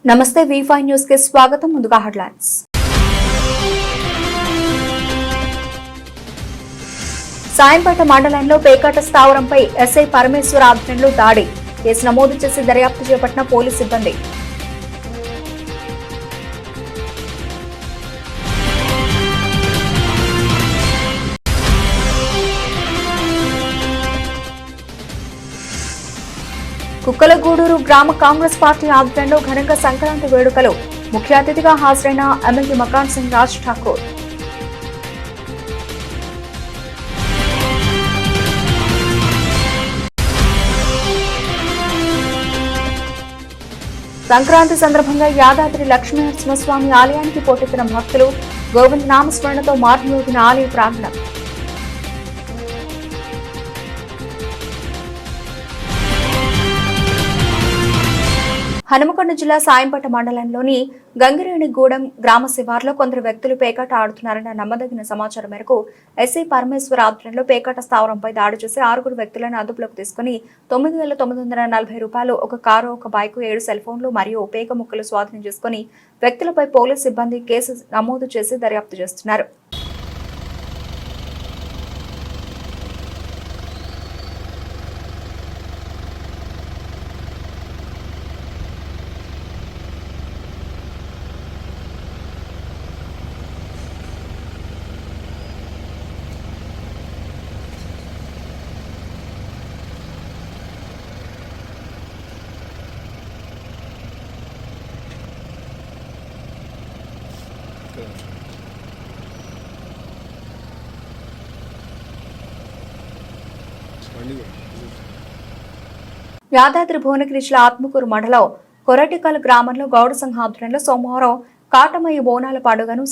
నమస్తే V5 news కి స్వాగతం. ముందుగా హెడ్లైన్స్. సాయంపేట మండలంలో పేకాట స్థావరంపై ఎస్ఐ పరమేశ్వర్ ఆధ్వర్యంలో దాడి. కేసు నమోదు చేసి దర్యాప్తు చేపట్టిన పోలీసు సిబ్బంది. కుక్కలగూడూరు గ్రామ కాంగ్రెస్ పార్టీ ఆధ్వర్యంలో ఘనంగా సంక్రాంతి వేడుకలు. ముఖ్య అతిథిగా హాజరైన ఎమ్మెల్యే మకాన్ సింగ్ రాజ్ ఠాకూర్. సంక్రాంతి సందర్భంగా యాదాద్రి లక్ష్మీనరసింహస్వామి ఆలయానికి పోటెత్తిన భక్తులు. గోవింద నామస్మరణతో మారుమోగిన ఆలయ ప్రాంగణం. హనుమకొండ జిల్లా సాయంపేట మండలంలోని గంగిరేణిగూడెం గ్రామ శివార్లో కొందరు వ్యక్తులు పేకాట ఆడుతున్నారన్న నమ్మదగిన సమాచారం మేరకు ఎస్ఐ పరమేశ్వర్ ఆధ్వర్యంలో పేకాట స్థావరంపై దాడి చేసి 6 వ్యక్తులను అదుపులోకి తీసుకుని 9,940 రూపాయలు, ఒక కారు, ఒక బైకు, 7 సెల్ ఫోన్లు మరియు పేక ముక్కలు స్వాధీనం చేసుకుని వ్యక్తులపై పోలీసు సిబ్బంది కేసు నమోదు చేసి దర్యాప్తు చేస్తున్నారు. యాదాద్రి భువనగిరి జిల్లా ఆత్మకూరు మండలం కొరటికల్ గ్రామంలో గౌడ సంఘ ఆధ్వర్యంలో సోమవారం కాటమయ్య బోనాల పండుగను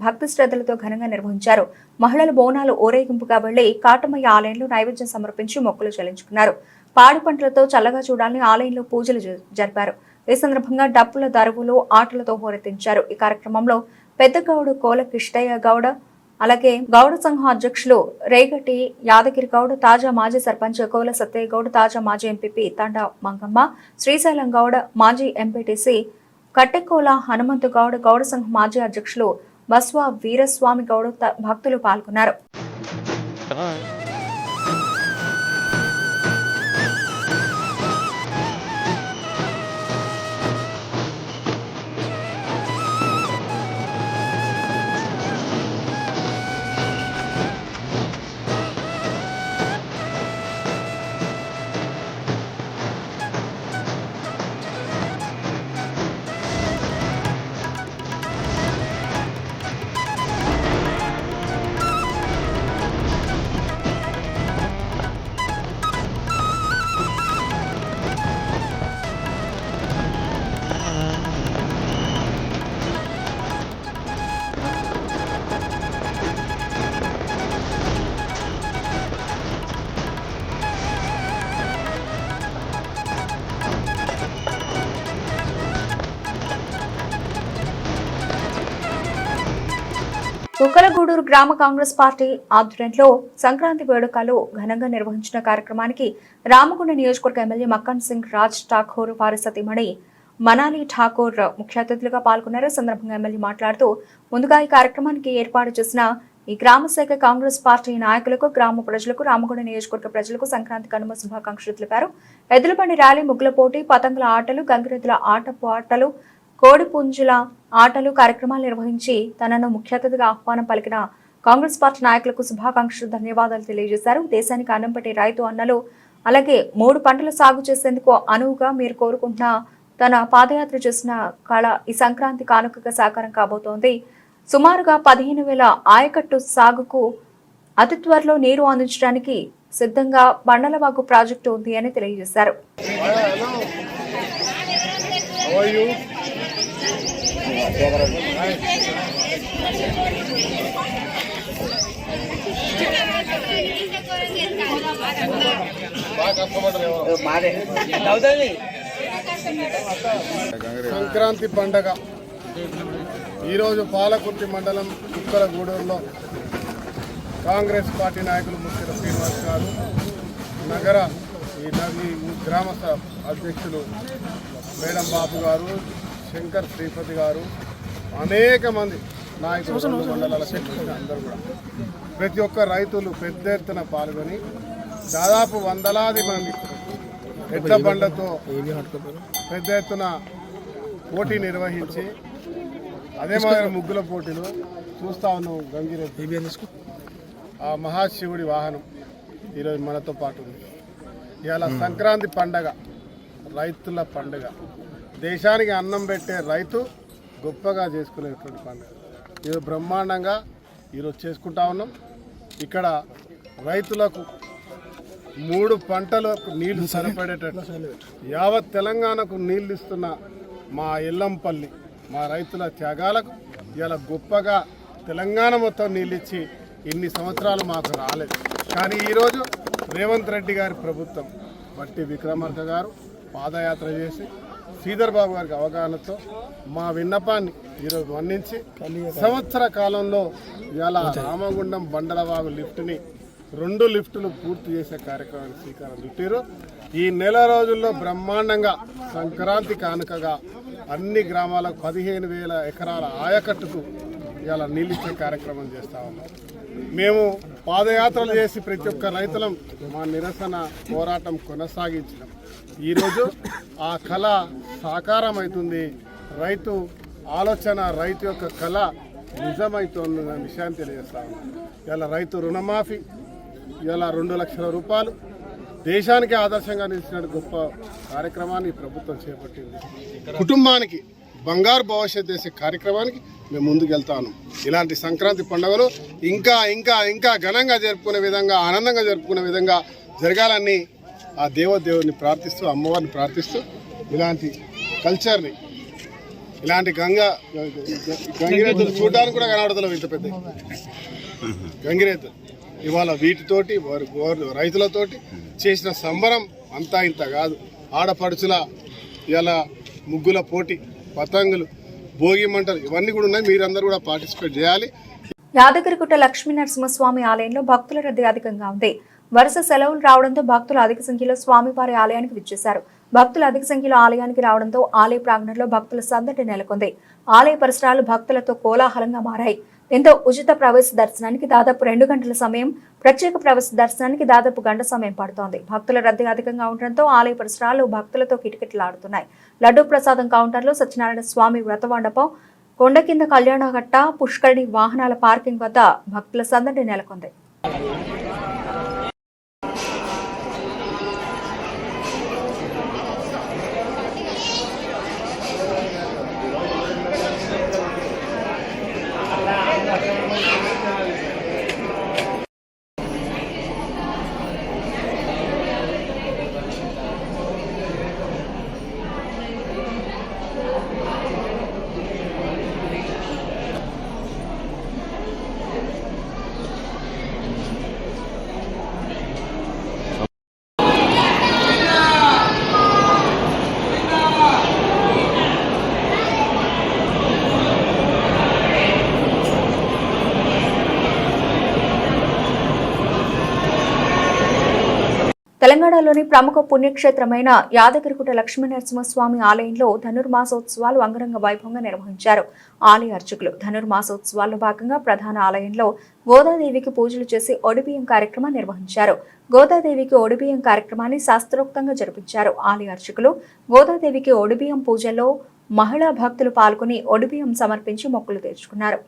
భక్తి శ్రద్ధలతో ఘనంగా నిర్వహించారు. మహిళలు బోనాలు ఊరేగింపుగా వెళ్లి కాటమయ్య ఆలయంలో నైవేద్యం సమర్పించి మొక్కులు చెల్లించుకున్నారు. పాడి పంటలతో చల్లగా చూడాలని ఆలయంలో పూజలు జరిపారు. ఈ సందర్భంగా డప్పుల దరువులు, ఆటలతో హోరెత్తించారు. ఈ కార్యక్రమంలో పెద్దగౌడు కోల కిష్టయ్య గౌడ, అలాగే గౌడ సంఘం అధ్యక్షులు రేగటి యాదగిరి గౌడ్, తాజా మాజీ సర్పంచ్ కోల సత్తయ్య గౌడ్, తాజా మాజీ ఎంపీపీ తండా మంగమ్మ, శ్రీశైలం గౌడ్, మాజీ ఎంపీటీసీ కట్టెకోల హనుమంతు గౌడ్, గౌడ సంఘం మాజీ అధ్యక్షులు బస్వా వీరస్వామి గౌడ్ భక్తులు పాల్గొన్నారు. కుక్కలగూడూరు గ్రామ కాంగ్రెస్ పార్టీ ఆధ్వర్యంలో సంక్రాంతి వేడుకలు ఘనంగా నిర్వహించిన కార్యక్రమానికి రామగుండ నియోజకవర్గ ఎమ్మెల్యే మకాన్ సింగ్ రాజ్ ఠాకూర్ వారి సతీమణి మనాలి ఠాకూర్ ముఖ్య అతిథులుగా పాల్గొన్నారు. సందర్భంగా ఎమ్మెల్యే మాట్లాడుతూ ముందుగా ఈ కార్యక్రమానికి ఏర్పాటు చేసిన ఈ గ్రామ శాఖ కాంగ్రెస్ పార్టీ నాయకులకు, గ్రామ ప్రజలకు, రామగుండ నియోజకవర్గ ప్రజలకు సంక్రాంతి కనుమ శుభాకాంక్షలు తెలిపారు. ఎద్దుల బండి ర్యాలీ, ముగ్గుల పోటీ, పతంగుల ఆటలు, గంగిరెద్దుల ఆటలు, కోడి పుంజుల ఆటలు కార్యక్రమాలు నిర్వహించి తనను ముఖ్య అతిథిగా ఆహ్వానం పలికిన కాంగ్రెస్ పార్టీ నాయకులకు శుభాకాంక్షలు, ధన్యవాదాలు తెలియజేశారు. దేశానికి అన్నం పెట్టే రైతు అన్నలు, అలాగే 3 పంటలు సాగు చేసేందుకు అనువుగా మీరు కోరుకుంటున్న తన పాదయాత్ర చేసిన కళ ఈ సంక్రాంతి కానుకగా సాకారం కాబోతోంది. సుమారుగా 15,000 ఆయకట్టు సాగుకు అతి త్వరలో నీరు అందించడానికి సిద్ధంగా బండలవాగు ప్రాజెక్టు ఉంది అని తెలియజేశారు. సంక్రాంతి పండగ ఈరోజు పాలకుర్తి మండలం కుక్కలగూడూరులో కాంగ్రెస్ పార్టీ నాయకులు ముఖ్య శ్రీనివాస్ గారు, నగర ఈ గ్రామ అధ్యక్షులు మేడం బాబు గారు, శంకర్ శ్రీపతి గారు, అనేక మంది నాయకులు, మండలాల సెక్రటరీ అందరూ కూడా ప్రతి ఒక్క రైతులు పెద్ద ఎత్తున పాల్గొని దాదాపు వందలాది మంది ఎడ్ల బండ్లతో పెద్ద ఎత్తున పోటీ నిర్వహించి అదే మాదిరి ముగ్గుల పోటీలు చూస్తా ఉన్నాం. గంగిరెద్దు ఆ మహాశివుడి వాహనం ఈరోజు మనతో పాటు ఉంది. ఇవాళ సంక్రాంతి పండగ, రైతుల పండుగ, దేశానికి అన్నం పెట్టే రైతు గొప్పగా చేసుకునేటువంటి పండుగ ఈరోజు బ్రహ్మాండంగా ఈరోజు చేసుకుంటా ఉన్నాం. ఇక్కడ రైతులకు 3 పంటలకు నీళ్లు సరిపడేటట్లు యావత్ తెలంగాణకు నీళ్లు ఇస్తున్న మా ఎల్లంపల్లి మా రైతుల త్యాగాలకు ఇలా గొప్పగా తెలంగాణ మొత్తం నీళ్ళు ఇచ్చి ఇన్ని సంవత్సరాలు మాకు రాలేదు. కానీ ఈరోజు రేవంత్ రెడ్డి గారి ప్రభుత్వం బట్టి విక్రమార్క గారు పాదయాత్ర చేసి శ్రీధర్ బాబు గారికి అవగాహనతో మా విన్నపాన్ని ఈరోజు మన్నించి సంవత్సర కాలంలో ఇలా రామగుండం బండలవాగు లిఫ్ట్ని 2 లిఫ్టులు పూర్తి చేసే కార్యక్రమానికి శ్రీకారం చుట్టారు. ఈ నెల రోజుల్లో బ్రహ్మాండంగా సంక్రాంతి కానుకగా అన్ని గ్రామాలకు 15,000 ఎకరాల ఆయకట్టుకు ఇలా నీళ్ళిచ్చే కార్యక్రమం చేస్తా ఉన్నాం. మేము పాదయాత్రలు చేసి ప్రతి ఒక్క రైతులం మా నిరసన పోరాటం కొనసాగించినాం. ఈరోజు ఆ కళ సాకారం అవుతుంది. రైతు ఆలోచన, రైతు యొక్క కళ నిజమవుతుందన్న విషయాన్ని తెలియజేస్తా ఉన్నాం. ఇలా రైతు రుణమాఫీ, ఇలా 2 లక్షల రూపాయలు దేశానికి ఆదర్శంగా నిలిచిన గొప్ప కార్యక్రమాన్ని ప్రభుత్వం చేపట్టింది. కుటుంబానికి బంగారు భవిష్యత్తు చేసే కార్యక్రమానికి మేము ముందుకు వెళ్తాను. ఇలాంటి సంక్రాంతి పండుగలు ఇంకా ఇంకా ఇంకా ఘనంగా జరుపుకునే విధంగా, ఆనందంగా జరుపుకునే విధంగా జరగాలని ఆ దేవుడిని ప్రార్థిస్తూ, అమ్మవారిని ప్రార్థిస్తూ ఇలాంటి కల్చర్ని, ఇలాంటి గంగిరెద్దులు చూడడానికి కూడా కనబడతలేవు. ఇంత పెద్ద గంగిరెద్దు ఇవాళ వీటితోటి రైతులతోటి చేసిన సంబరం అంతా ఇంత కాదు. ఆడపడుచుల ఇలా ముగ్గుల పోటీ, పతంగులు, భోగి మంటలు ఇవన్నీ కూడా ఉన్నాయి. మీరందరూ కూడా పార్టిసిపేట్ చేయాలి. యాదగిరిగుట్ట లక్ష్మీ నరసింహస్వామి ఆలయంలో భక్తుల రద్దీ అధికంగా ఉంది. వరుస సెలవులు రావడంతో భక్తులు అధిక సంఖ్యలో స్వామివారి ఆలయానికి విచ్చేశారు. భక్తులు అధిక సంఖ్యలో ఆలయానికి రావడంతో ఆలయ ప్రాంగణంలో భక్తుల సందడి నెలకొంది. ఆలయ పరిసరాలు భక్తులతో కోలాహలంగా మారాయి. దీంతో ఉచిత ప్రవేశ దర్శనానికి దాదాపు 2 గంటల సమయం, ప్రత్యేక ప్రవేశ దర్శనానికి దాదాపు గంట సమయం పడుతోంది. భక్తుల రద్దీ అధికంగా ఉండడంతో ఆలయ పరిసరాలు భక్తులతో కిటకిటలాడుతున్నాయి. లడ్డూ ప్రసాదం కౌంటర్లో సత్యనారాయణ స్వామి వ్రతమండపం, కొండ కింద కళ్యాణఘట్ట, పుష్కరిణి వాహనాల పార్కింగ్ వద్ద భక్తుల సందడి నెలకొంది. తెలంగాణలోని ప్రముఖ పుణ్యక్షేత్రమైన యాదగిరిగుట్ట లక్ష్మీనరసింహస్వామి ఆలయంలో ధనుర్మాసోత్సవాలు అంగరంగ వైభవంగా నిర్వహించారు. ఆలయ అర్చకులు ధనుర్మాసోత్సవాల్లో భాగంగా ప్రధాన ఆలయంలో గోదాదేవికి పూజలు చేసి ఒడిబియ్యం కార్యక్రమం నిర్వహించారు. గోదాదేవికి ఒడిబియ్యం కార్యక్రమాన్ని శాస్త్రోక్తంగా జరిపించారు. ఆలయ అర్చకులు గోదాదేవికి ఒడిబియ్యం పూజల్లో మహిళా భక్తులు పాల్గొని ఒడిబియ్యం సమర్పించి మొక్కులు తీర్చుకున్నారు.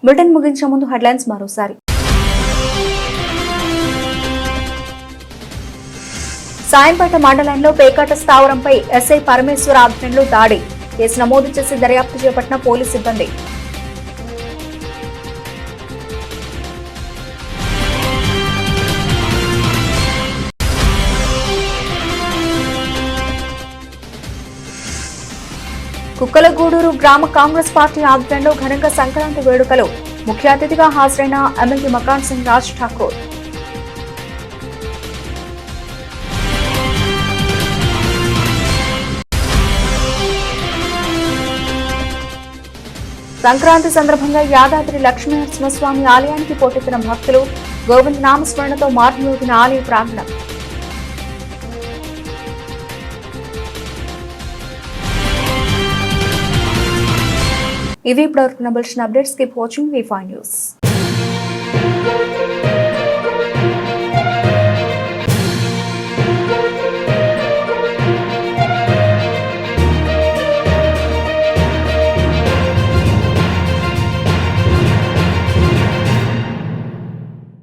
బులెటిన్ ముగించే ముందు హెడ్లైన్స్ మరోసారి. సాయంపేట మండలంలో పేకాట స్థావరంపై ఎస్ఐ పరమేశ్వర ఆధ్వర్యంలో దాడి. కేసు నమోదు చేసి దర్యాప్తు చేపట్టిన పోలీసు సిబ్బంది. కుక్కలగూడూరు గ్రామ కాంగ్రెస్ పార్టీ ఆధ్వర్యంలో ఘనంగా సంక్రాంతి వేడుకలు. ముఖ్య అతిథిగా హాజరైన ఎమ్మెల్యే మకాన్ సింగ్ రాజ్ ఠాకూర్. సంక్రాంతి సందర్భంగా యాదాద్రి లక్ష్మీనరసింహస్వామి ఆలయానికి పోటెత్తిన భక్తులు. గోవింద నామస్మరణతో మారుమోగిన ఆలయ ప్రాంగణం. ఇవి ఇప్పుడు bulletin updates. Keep watching V five news.